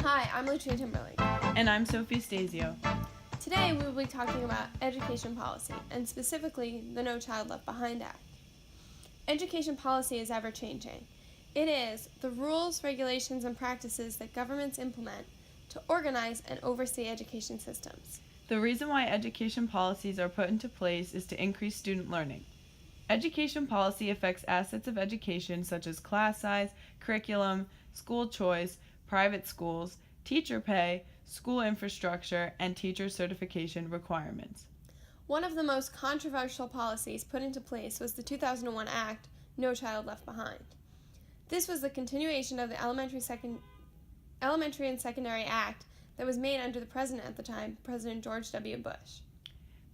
Hi, I'm Lucia Timberlake. And I'm Sophie Stasio. Today we will be talking about education policy, and specifically the No Child Left Behind Act. Education policy is ever-changing. It is the rules, regulations, and practices that governments implement to organize and oversee education systems. The reason why education policies are put into place is to increase student learning. Education policy affects assets of education such as class size, curriculum, school choice, private schools, teacher pay, school infrastructure, and teacher certification requirements. One of the most controversial policies put into place was the 2001 Act, No Child Left Behind. This was the continuation of the Elementary and Secondary Act that was made under the president at the time, President George W. Bush.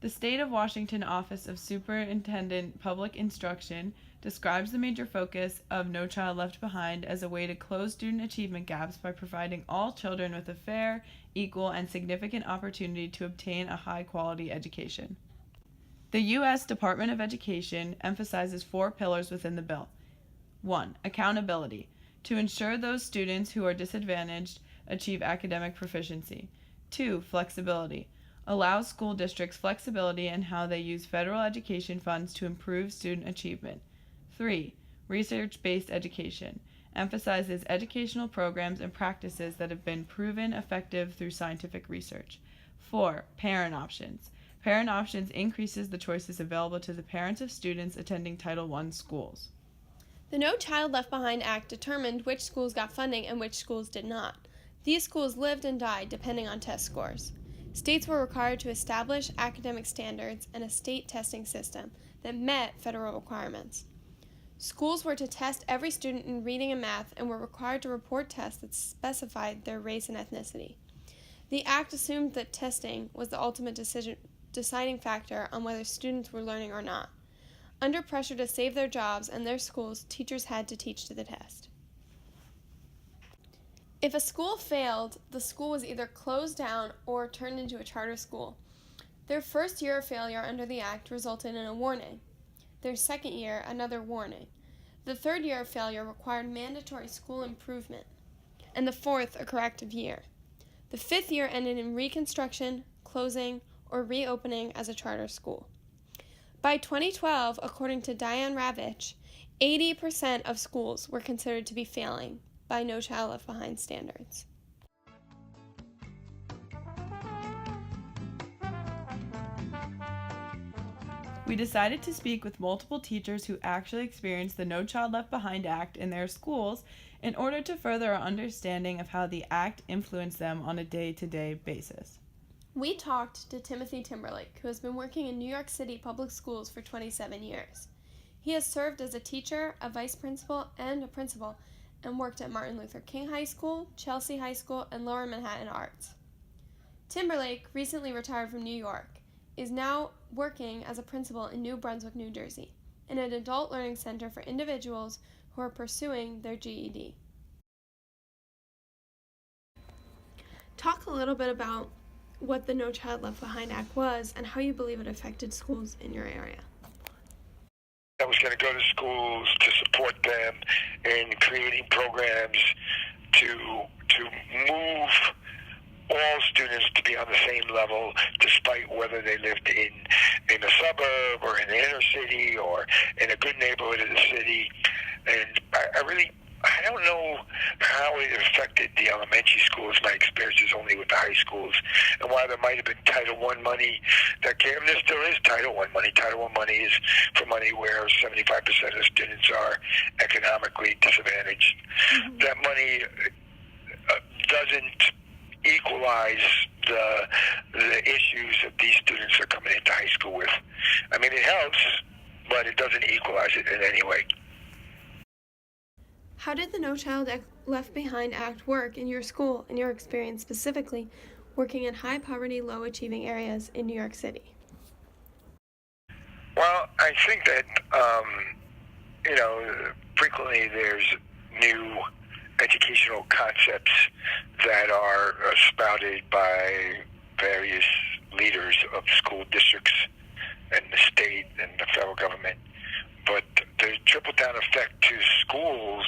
The State of Washington Office of Superintendent Public Instruction describes the major focus of No Child Left Behind as a way to close student achievement gaps by providing all children with a fair, equal, and significant opportunity to obtain a high-quality education. The U.S. Department of Education emphasizes 4 pillars within the bill. 1. Accountability, to ensure those students who are disadvantaged achieve academic proficiency. 2. Flexibility, allows school districts flexibility in how they use federal education funds to improve student achievement. 3. Research-based education, emphasizes educational programs and practices that have been proven effective through scientific research. 4. Parent options. Parent options increases the choices available to the parents of students attending Title I schools. The No Child Left Behind Act determined which schools got funding and which schools did not. These schools lived and died depending on test scores. States were required to establish academic standards and a state testing system that met federal requirements. Schools were to test every student in reading and math and were required to report tests that specified their race and ethnicity. The act assumed that testing was the ultimate deciding factor on whether students were learning or not. Under pressure to save their jobs and their schools, teachers had to teach to the test. If a school failed, the school was either closed down or turned into a charter school. Their first year of failure under the act resulted in a warning. Their second year, another warning. The third year of failure required mandatory school improvement, and the fourth, a corrective year. The fifth year ended in reconstruction, closing, or reopening as a charter school. By 2012, according to Diane Ravitch, 80% of schools were considered to be failing by No Child Left Behind standards. We decided to speak with multiple teachers who actually experienced the No Child Left Behind Act in their schools in order to further our understanding of how the act influenced them on a day-to-day basis. We talked to Timberlake, who has been working in New York City public schools for 27 years. He has served as a teacher, a vice principal, and a principal, and worked at Martin Luther King High School, Chelsea High School, and Lower Manhattan Arts. Timberlake, recently retired from New York, is now working as a principal in New Brunswick, New Jersey, in an adult learning center for individuals who are pursuing their GED. Talk a little bit about what the No Child Left Behind Act was and how you believe it affected schools in your area. I was going to go to schools to support them in creating programs to move all students to be on the same level, despite whether they lived in a suburb or in the inner city or in a good neighborhood of the city. And I don't know how it affected the elementary schools. My experience is only with the high schools. And while there might have been Title I money that came, there still is Title I money. Title I money is for money where 75% of the students are economically disadvantaged. Mm-hmm. That money doesn't equalize the issues that these students are coming into high school with. I mean, it helps, but it doesn't equalize it in any way. How did the No Child Left Behind Act work in your school, in your experience specifically, working in high poverty, low achieving areas in New York City? Well, I think that, frequently there's new educational concepts that are spouted by various leaders of school districts and the state and the federal government. But the trickle-down effect to schools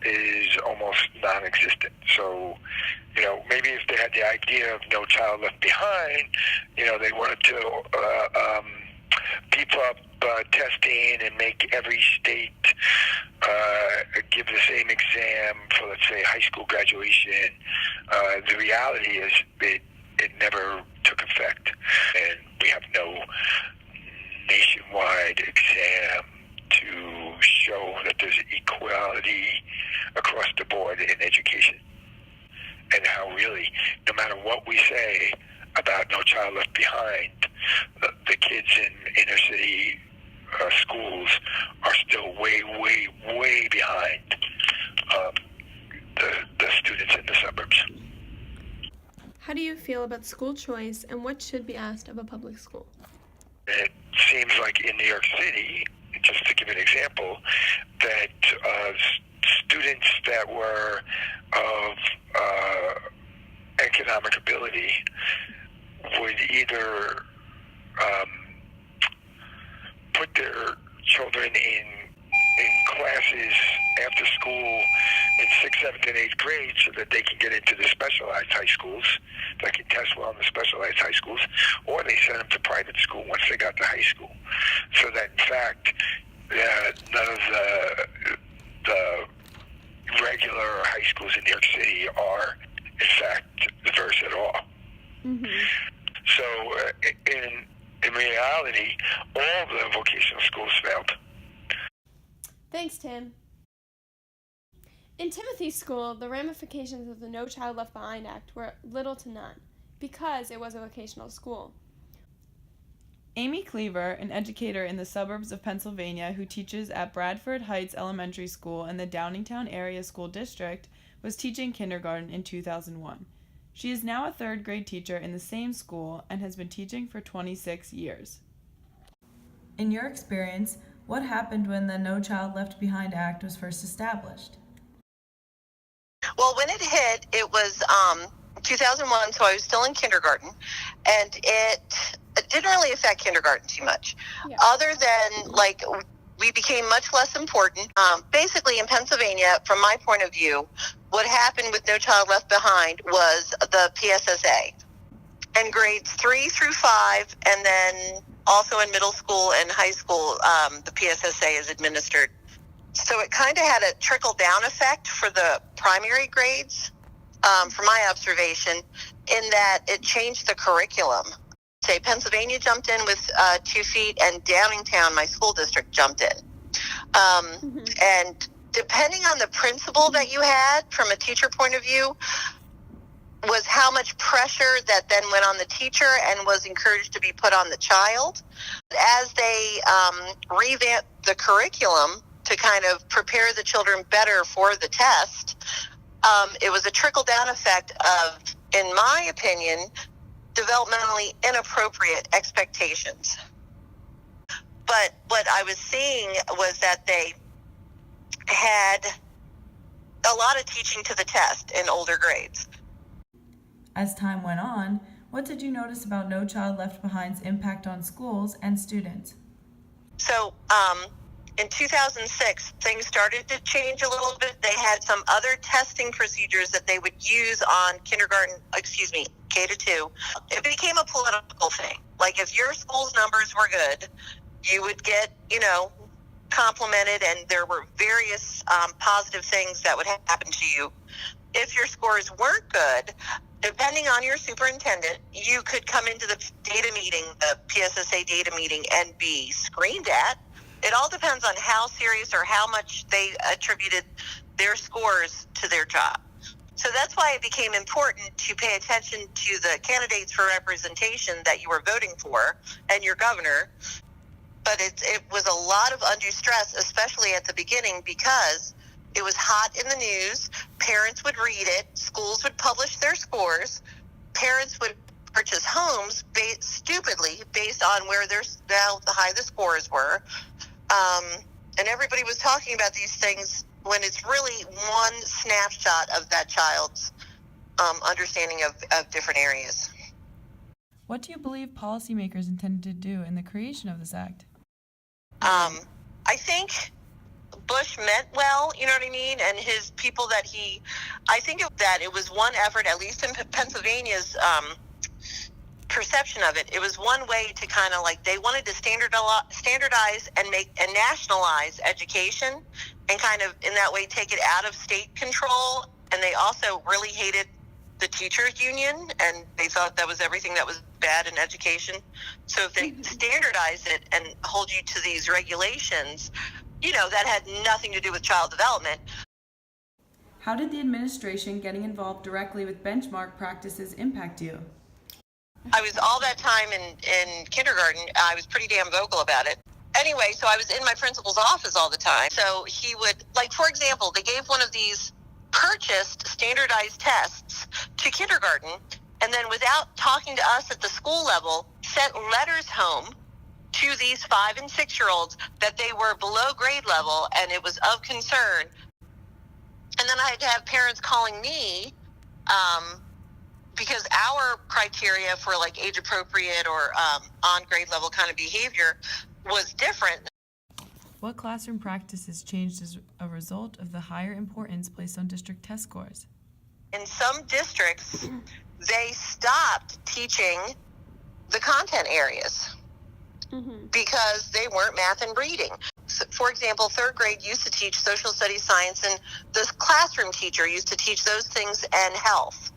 is almost non-existent. So maybe if they had the idea of No Child Left Behind, they wanted to beef up testing and make every state give the same exam for, let's say, high school graduation. The reality is it never took effect, and we have no nationwide exam to show that there's equality across the board in education, and how really, no matter what we say about No Child Left Behind, the kids in inner city schools are still way, way, way behind the students in the suburbs. How do you feel about school choice, and what should be asked of a public school? It seems like in New York City, just to give an example, that students that were of economic ability would either put their children in classes after school in 6th, 7th, and 8th grade so that they can get into the specialized high schools, that can test well in the specialized high schools, or they send them to private school once they got to high school. So that, in fact, none of the regular high schools in New York City are, in fact, diverse at all. Mm-hmm. So in reality, all the vocational schools failed. Thanks, Tim. In Timothy's school, the ramifications of the No Child Left Behind Act were little to none, because it was a vocational school. Amy Cleaver, an educator in the suburbs of Pennsylvania who teaches at Bradford Heights Elementary School in the Downingtown Area School District, was teaching kindergarten in 2001. She is now a third-grade teacher in the same school and has been teaching for 26 years. In your experience, what happened when the No Child Left Behind Act was first established? Well, when it hit, it was 2001, so I was still in kindergarten, and it didn't really affect kindergarten too much, other than, we became much less important. Basically, in Pennsylvania, from my point of view, what happened with No Child Left Behind was the PSSA. And grades 3 through 5, and then also in middle school and high school, the PSSA is administered. So it kind of had a trickle-down effect for the primary grades, from my observation, in that it changed the curriculum. Say Pennsylvania jumped in with 2 feet, and Downingtown, my school district, jumped in. And depending on the principal that you had, from a teacher point of view, was how much pressure that then went on the teacher and was encouraged to be put on the child. As they revamped the curriculum to kind of prepare the children better for the test, it was a trickle-down effect of, in my opinion, developmentally inappropriate expectations. But what I was seeing was that they had a lot of teaching to the test in older grades. As time went on, what did you notice about No Child Left Behind's impact on schools and students? So, in 2006, things started to change a little bit. They had some other testing procedures that they would use on K to 2. It became a political thing. Like, if your school's numbers were good, you would get, complimented, and there were various positive things that would happen to you. If your scores weren't good, depending on your superintendent, you could come into the data meeting, the PSSA data meeting, and be screamed at. It all depends on how serious or how much they attributed their scores to their job. So that's why it became important to pay attention to the candidates for representation that you were voting for and your governor. But it was a lot of undue stress, especially at the beginning, because it was hot in the news. Parents would read it. Schools would publish their scores. Parents would purchase homes stupidly based on how high the scores were. And everybody was talking about these things when it's really one snapshot of that child's understanding of different areas. What do you believe policymakers intended to do in the creation of this act? I think Bush meant well, you know what I mean? And his people that I think that it was one effort, at least in Pennsylvania's perception of it, it was one way to kind of like, they wanted to standardize and nationalize education and kind of in that way take it out of state control. And they also really hated the teachers union, and they thought that was everything that was bad in education. So if they standardize it and hold you to these regulations, that had nothing to do with child development. How did the administration getting involved directly with benchmark practices impact you? I was all that time in kindergarten, I was pretty damn vocal about it. Anyway, so I was in my principal's office all the time. So he would, like, for example, they gave one of these purchased standardized tests to kindergarten, and then without talking to us at the school level, sent letters home to these 5 and 6-year-olds that they were below grade level and it was of concern. And then I had to have parents calling me because our criteria for like age appropriate or on grade level kind of behavior was different. What classroom practices changed as a result of the higher importance placed on district test scores? In some districts, they stopped teaching the content areas because they weren't math and reading. So, for example, 3rd grade used to teach social studies, science, and the classroom teacher used to teach those things and health.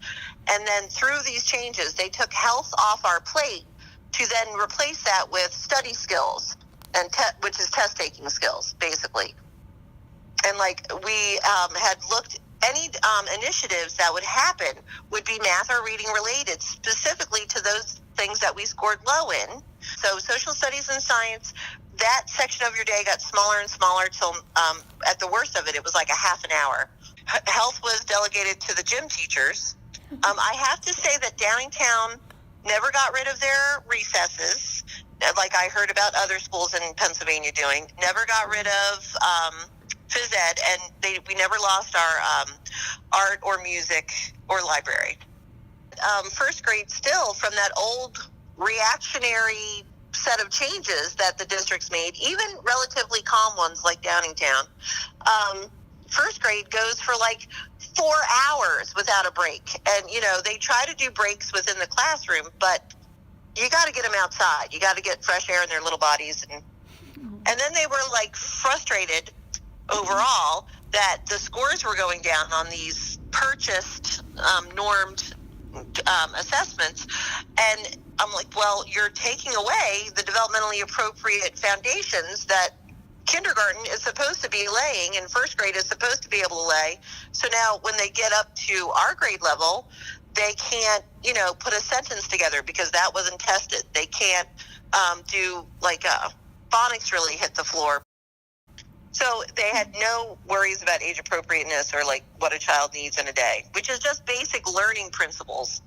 And then through these changes, they took health off our plate to then replace that with study skills, and which is test-taking skills, basically. And like we had looked, any initiatives that would happen would be math or reading related, specifically to those things that we scored low in. So social studies and science, that section of your day got smaller and smaller till at the worst of it, it was like a half an hour. Health was delegated to the gym teachers. I have to say that Downingtown never got rid of their recesses, like I heard about other schools in Pennsylvania doing. Never got rid of phys ed, and we never lost our art or music or library. 1st grade still, from that old reactionary set of changes that the districts made, even relatively calm ones like Downingtown, 1st grade goes for like 4 hours without a break. And, they try to do breaks within the classroom, but you got to get them outside. You got to get fresh air in their little bodies. And then they were like frustrated overall that the scores were going down on these purchased, normed assessments. And I'm like, well, you're taking away the developmentally appropriate foundations that kindergarten is supposed to be laying and 1st grade is supposed to be able to lay. So now when they get up to our grade level, they can't, put a sentence together because that wasn't tested. They can't do like phonics really hit the floor. So they had no worries about age appropriateness or like what a child needs in a day, which is just basic learning principles.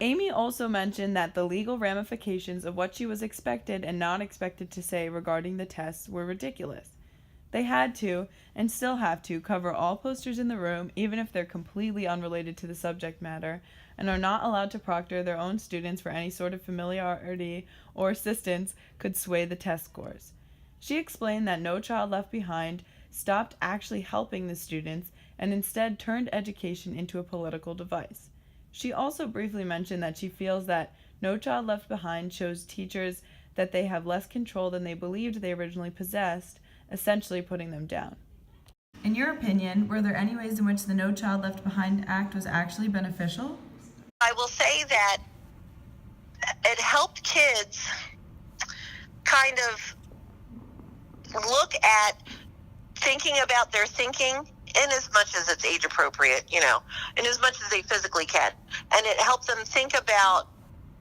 Amy also mentioned that the legal ramifications of what she was expected and not expected to say regarding the tests were ridiculous. They had to, and still have to, cover all posters in the room, even if they're completely unrelated to the subject matter, and are not allowed to proctor their own students for any sort of familiarity or assistance could sway the test scores. She explained that No Child Left Behind stopped actually helping the students and instead turned education into a political device. She also briefly mentioned that she feels that No Child Left Behind shows teachers that they have less control than they believed they originally possessed, essentially putting them down. In your opinion, were there any ways in which the No Child Left Behind Act was actually beneficial? I will say that it helped kids kind of look at thinking about their thinking in as much as it's age appropriate, in as much as they physically can. And it helped them think about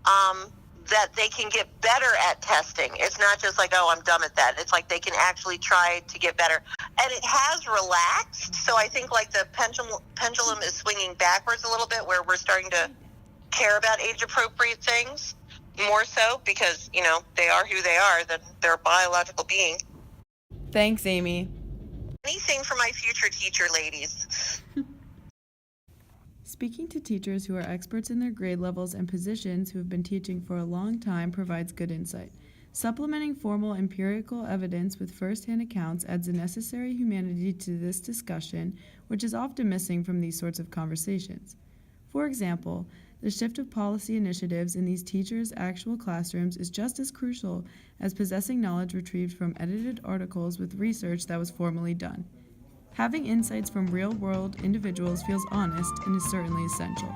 that they can get better at testing. It's not just like, oh, I'm dumb at that. It's like they can actually try to get better. And it has relaxed. So I think like the pendulum is swinging backwards a little bit, where we're starting to care about age appropriate things more so because, they are who they are, that they're a biological being. Thanks, Amy. Anything for my future teacher ladies. Speaking to teachers who are experts in their grade levels and positions who have been teaching for a long time provides good insight. Supplementing formal empirical evidence with first-hand accounts adds the necessary humanity to this discussion, which is often missing from these sorts of conversations. For example, the shift of policy initiatives in these teachers' actual classrooms is just as crucial as possessing knowledge retrieved from edited articles with research that was formally done. Having insights from real-world individuals feels honest and is certainly essential.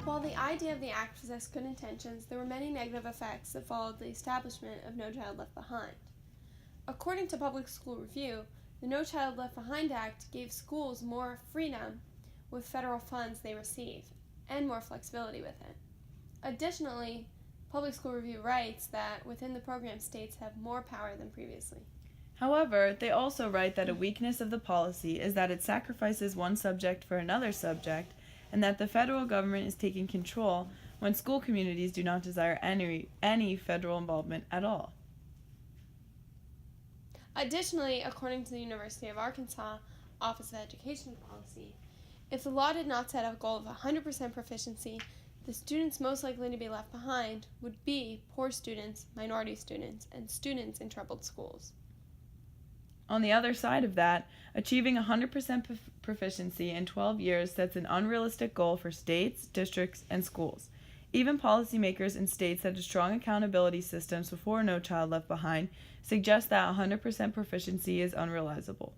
While the idea of the act possessed good intentions, there were many negative effects that followed the establishment of No Child Left Behind. According to Public School Review, the No Child Left Behind Act gave schools more freedom with federal funds they receive, and more flexibility with it. Additionally, Public School Review writes that within the program, states have more power than previously. However, they also write that a weakness of the policy is that it sacrifices one subject for another subject, and that the federal government is taking control when school communities do not desire any federal involvement at all. Additionally, according to the University of Arkansas Office of Education Policy, if the law did not set a goal of 100% proficiency, the students most likely to be left behind would be poor students, minority students, and students in troubled schools. On the other side of that, achieving 100% proficiency in 12 years sets an unrealistic goal for states, districts, and schools. Even policymakers in states that have strong accountability systems before No Child Left Behind suggest that 100% proficiency is unrealizable.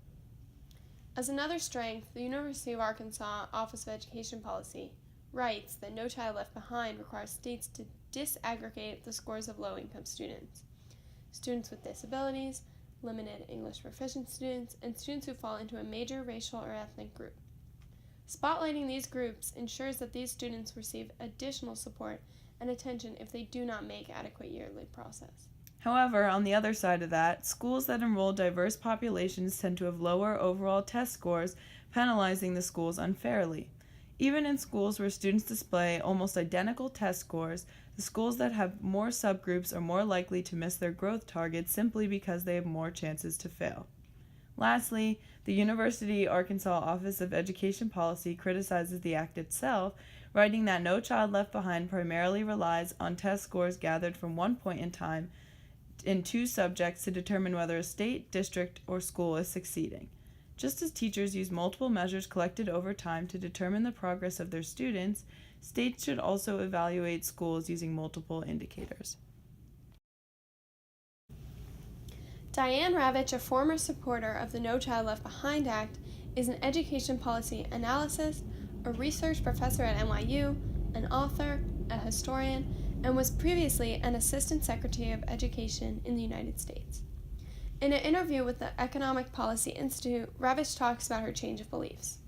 As another strength, the University of Arkansas Office of Education Policy writes that No Child Left Behind requires states to disaggregate the scores of low-income students, students with disabilities, limited English proficient students, and students who fall into a major racial or ethnic group. Spotlighting these groups ensures that these students receive additional support and attention if they do not make adequate yearly process. However, on the other side of that, schools that enroll diverse populations tend to have lower overall test scores, penalizing the schools unfairly. Even in schools where students display almost identical test scores, the schools that have more subgroups are more likely to miss their growth targets simply because they have more chances to fail. Lastly, the University of Arkansas Office of Education Policy criticizes the act itself, writing that No Child Left Behind primarily relies on test scores gathered from one point in time in two subjects to determine whether a state, district, or school is succeeding. Just as teachers use multiple measures collected over time to determine the progress of their students, states should also evaluate schools using multiple indicators. Diane Ravitch, a former supporter of the No Child Left Behind Act, is an education policy analyst, a research professor at NYU, an author, a historian, and was previously an assistant secretary of education in the United States. In an interview with the Economic Policy Institute, Ravitch talks about her change of beliefs.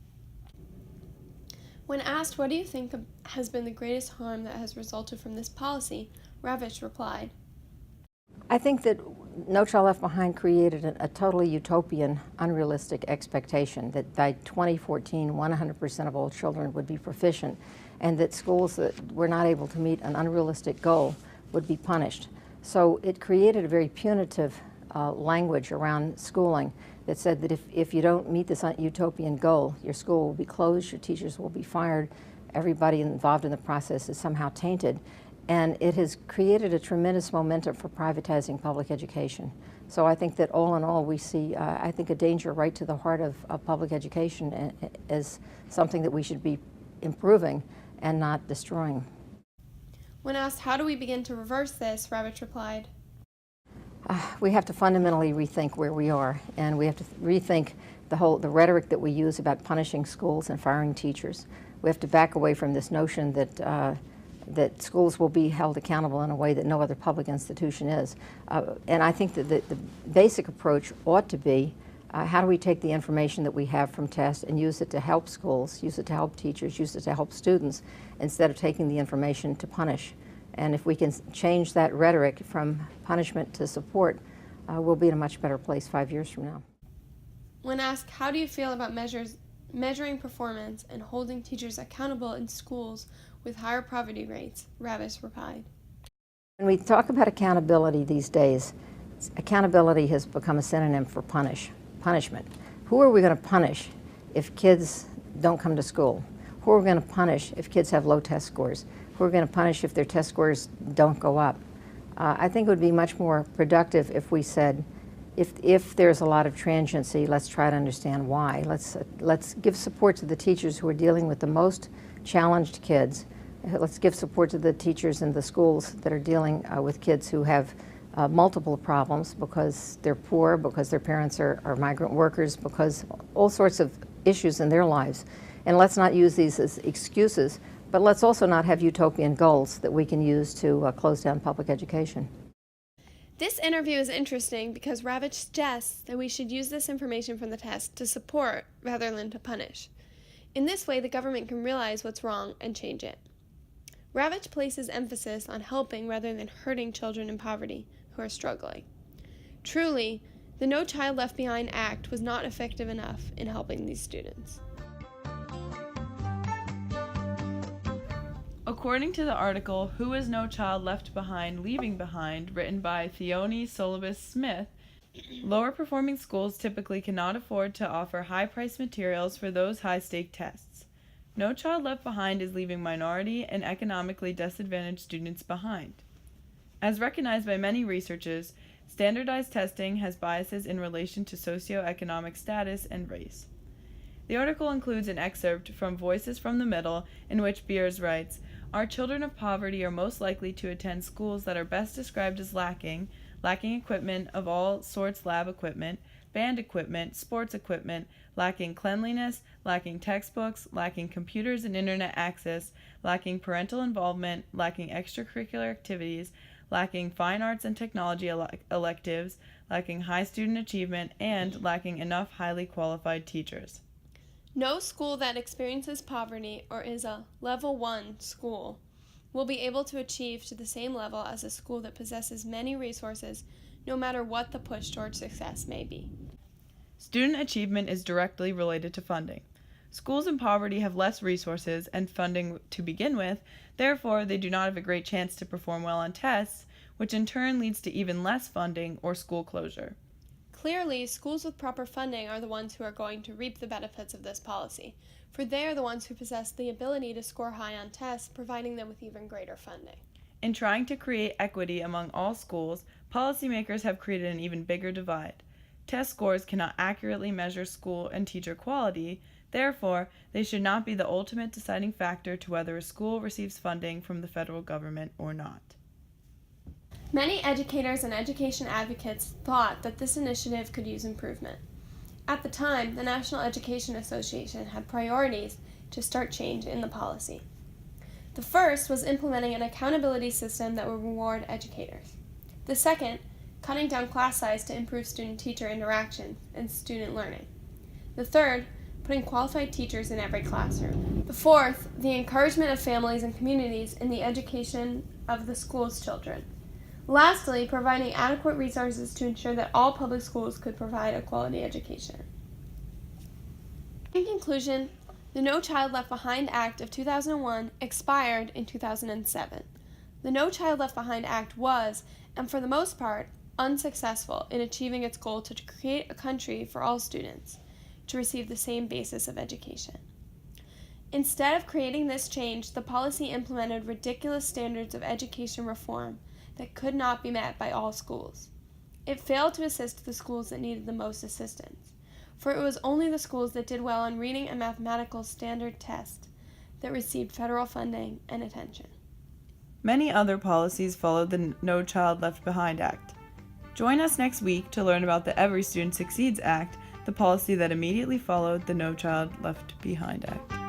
When asked, what do you think has been the greatest harm that has resulted from this policy, Ravitch replied, I think that No Child Left Behind created a totally utopian, unrealistic expectation that by 2014, 100% of all children would be proficient, and that schools that were not able to meet an unrealistic goal would be punished. So it created a very punitive language around schooling that said that if you don't meet this utopian goal, your school will be closed, your teachers will be fired, everybody involved in the process is somehow tainted. And it has created a tremendous momentum for privatizing public education. So I think that all in all, we see, I think, a danger right to the heart of public education as something that we should be improving and not destroying. When asked, how do we begin to reverse this, Ravitch replied, we have to fundamentally rethink where we are, and we have to rethink the rhetoric that we use about punishing schools and firing teachers. We have to back away from this notion that schools will be held accountable in a way that no other public institution is. And I think that the basic approach ought to be, how do we take the information that we have from tests and use it to help schools, use it to help teachers, use it to help students, instead of taking the information to punish. And if we can change that rhetoric from punishment to support, we'll be in a much better place 5 years from now. When asked, how do you feel about measuring performance and holding teachers accountable in schools with higher poverty rates, Ravitch replied, when we talk about accountability these days, accountability has become a synonym for punishment. Who are we going to punish if kids don't come to school? who are we going to punish if kids have low test scores? Who are we going to punish if their test scores don't go up? I think it would be much more productive if we said, if there's a lot of transiency, let's try to understand why. Let's give support to the teachers who are dealing with the most challenged kids. Let's give support to the teachers in the schools that are dealing with kids who have multiple problems because they're poor, because their parents are migrant workers, because all sorts of issues in their lives. And let's not use these as excuses, but let's also not have utopian goals that we can use to close down public education. This interview is interesting because Ravitch suggests that we should use this information from the test to support rather than to punish. In this way, the government can realize what's wrong and change it. Ravitch places emphasis on helping rather than hurting children in poverty who are struggling. Truly, the No Child Left Behind Act was not effective enough in helping these students. According to the article, Who is No Child Left Behind, Leaving Behind, written by Theone Solibus Smith, lower performing schools typically cannot afford to offer high-priced materials for those high-stake tests. No Child Left Behind is leaving minority and economically disadvantaged students behind. As recognized by many researchers, standardized testing has biases in relation to socioeconomic status and race. The article includes an excerpt from Voices from the Middle, in which Beers writes, "Our children of poverty are most likely to attend schools that are best described as lacking equipment of all sorts, lab equipment, band equipment, sports equipment, lacking cleanliness, lacking textbooks, lacking computers and internet access, lacking parental involvement, lacking extracurricular activities, lacking fine arts and technology electives, lacking high student achievement, and lacking enough highly qualified teachers." No school that experiences poverty or is a level 1 school will be able to achieve to the same level as a school that possesses many resources, no matter what the push towards success may be. Student achievement is directly related to funding. Schools in poverty have less resources and funding to begin with, therefore they do not have a great chance to perform well on tests, which in turn leads to even less funding or school closure. Clearly, schools with proper funding are the ones who are going to reap the benefits of this policy, for they are the ones who possess the ability to score high on tests, providing them with even greater funding. In trying to create equity among all schools, policymakers have created an even bigger divide. Test scores cannot accurately measure school and teacher quality, therefore, they should not be the ultimate deciding factor to whether a school receives funding from the federal government or not. Many educators and education advocates thought that this initiative could use improvement. At the time, the National Education Association had priorities to start change in the policy. The first was implementing an accountability system that would reward educators. The second, cutting down class size to improve student-teacher interaction and student learning. The third, putting qualified teachers in every classroom. The fourth, the encouragement of families and communities in the education of the school's children. Lastly, providing adequate resources to ensure that all public schools could provide a quality education. In conclusion, the No Child Left Behind Act of 2001 expired in 2007. The No Child Left Behind Act was, and for the most part, unsuccessful in achieving its goal to create a country for all students to receive the same basis of education. Instead of creating this change, the policy implemented ridiculous standards of education reform that could not be met by all schools. It failed to assist the schools that needed the most assistance, for it was only the schools that did well on reading and mathematical standard tests that received federal funding and attention. Many other policies followed the No Child Left Behind Act. Join us next week to learn about the Every Student Succeeds Act, the policy that immediately followed the No Child Left Behind Act.